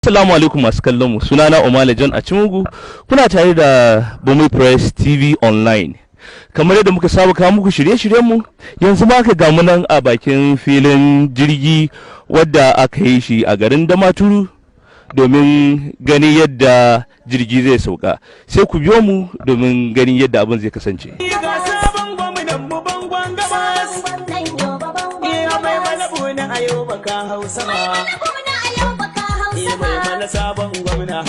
Assalamu alaikum masu kallon mu, sunana Omale John Achimugu. Kuna tare da Bumi Press TV Online. Kamar yadda muka saba kawo muku shirye-shiryen mu, yanzu ma ka gamu nan a bakin filin jirgi wadda aka yi shi a garin Damaturu domin ganin yadda jirgi zai sauka. Sai ku biyo mu domin ganin yadda abin zai kasance. Sabon gwamna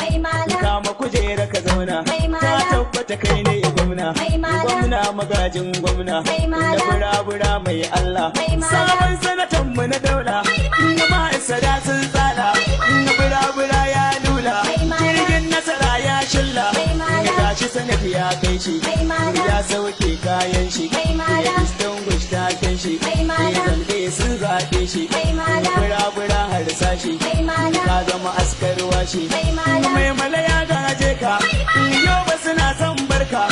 kama kujera ka zauna ta tabbata kai ne gwamna magajin gwamna da bura-bura mai Allah sabon sanatan mu na daula na ma'aisada sun tsada na bura-bura ya lula jirgin nasara ya shilla ya tashi sanadi ya kai shi ya sauke kayan shi ya distinguish taken shi ya zambe sun zaɓe shi bura-bura har sashi ka zama askarwa shi mai mala ya gaje ka yau ba suna son barka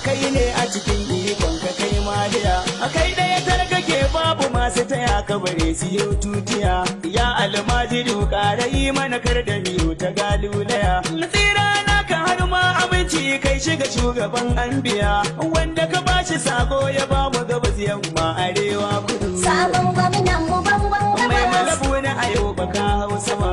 kai ne a cikin ikon ka kai maliya a kai ɗaya tarkake babu masu taya ka bare su yau tutiya ya almajiri ƙara yi mana kar da miyo ta galulaya tsira na ka har ma aminci kai shiga shugaban anbiya wanda ka bashi sako ya ba mu gabas yamma arewa kudu sabon gwamnan mu bangon mai malabu na ayo baka hausa ma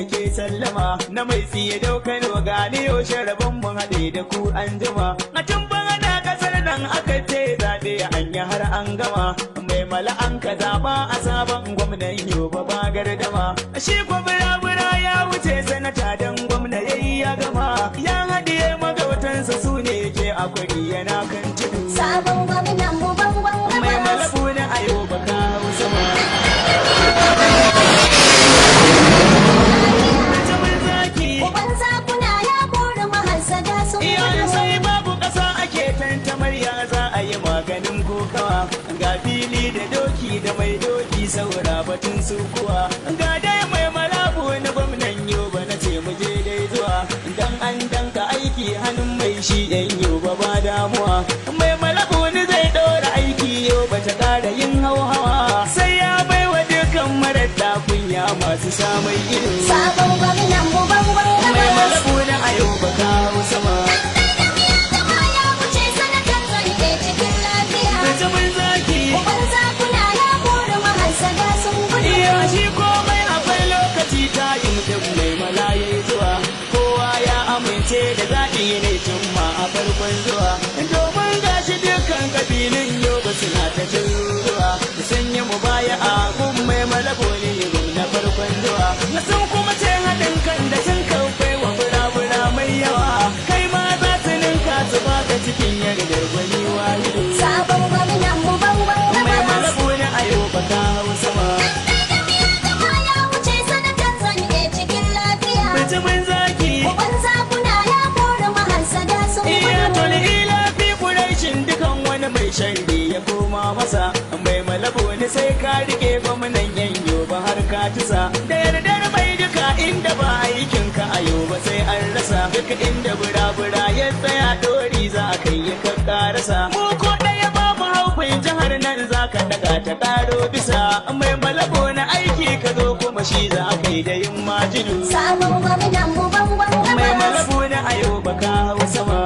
yake sallama na mai tsiye daukano gane yau sharabin mun haɗe da ku an jima a tun bana kasar nan aka ce zaɓe an yi har an gama mai mala an ka zaɓa a sabon gwamnan yoba ba gardama shi ko bura ya wuce sanata dan gwamna yayi ya gama ya haɗiye magautansa su ne yake akwai yana kan tudu sabon gwamnan mu bangon mai malabu na ayo baka hausa ma maganin kokawa ga fili da doki da mai doki saura batun sukuwa ga dai mai malabu na gwamnan yoba na ce mu je dai zuwa dan an danka aiki hannun mai shi yan yoba ba damuwa mai malabu ni zai ɗora aiki yoba ta ƙara yin hauhawa sai ya bai wa dukan marar kunya masu samun ido sabon gwamnan mu bangon mai malabu na ayoba kawo sama da zaɓi ne tun ma a farkon zuwa domin gashi dukkan kabilin yoba suna ta zuwa da sanya mu baya a gun mai malabo ne na farkon zuwa na sun kuma ce haɗin kan da sun kawai wa bura mai yawa kai ma za su ninka su baka cikin yardar gwani wahidu sabon gwamnan mu bangon mai malabo ne a yoba ta hau sama mutumin zaki mai sharri ya koma masa mai malabo ne sai ka rike gwamnan yanyo ba har ka tisa da yardar mai duka inda ba aikin ka ayo ba sai an rasa duka inda bura ya tsaya dori za a kai ya karasa mu ko ɗaya ba mu haufin jihar nan za ka daga ta karo bisa mai malabo na aiki ka fashi za a kai da yin majidu. Sabon gwamnan mu bangon Mai gabas. malabu na ayo baka hau sama.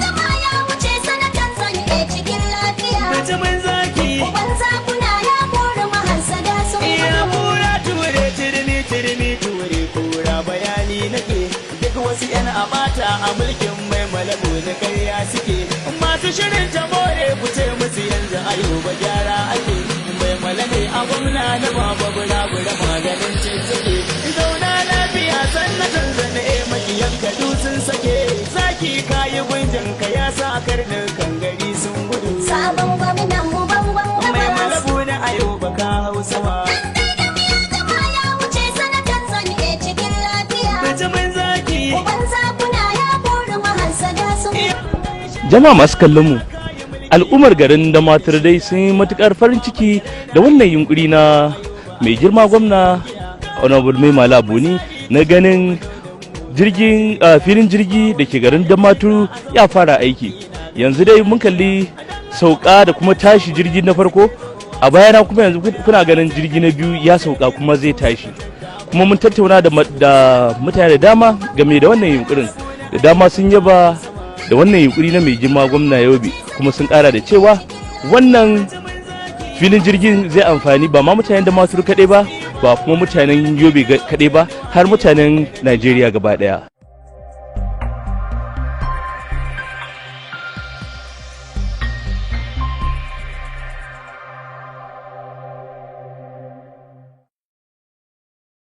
Zama ya wuce sanatan zan iya cikin lafiya. Mutumin zaki. Uban zakuna ya kori mahassada sun Iya gudu. kura ture turmi turmi ture kura bayani nake. Duk wasu yan abata a mulkin mai malabu na karya suke. Masu shirin ta more ku ce musu yanzu ayuba gyara ake. Mai malabe a gwamna na baba bura bura maganin cincike. Zauna lafiya sannatan zane makiyan kadu sun sake. Zaki kayi gunjin ka ya sa karnin kan gari sun gudu. Sabon gwamnan mu bangon Mai gabas. malabu na ayuba ka hau sama. Zama ya wuce sanatan zan iya cikin lafiya. Mutumin zaki. Uban zakuna ya kori mahassada sun gudu. Jama'a masu kallon mu, al'ummar garin Damaturu dai sun yi matukar farin ciki da wannan yunkuri na mai girma gwamna Honorable Mai Malabu ne na ganin filin jirgi da ke garin Damaturu ya fara aiki. Yanzu dai mun kalli sauka da kuma tashi jirgi na farko, a bayana kuma yanzu kuna ganin jirgi na biyu ya sauka kuma zai tashi. Kuma mun tattauna da mutane da dama game da wannan yunkurin, da dama sun yaba da wannan yunkuri na mai girma gwamna Yobe, kuma sun kara da cewa wannan filin jirgin zai amfani ba ma mutanen Damaturu kaɗai ba kuma mutanen Yobe kaɗai ba, har mutanen Najeriya gaba ɗaya.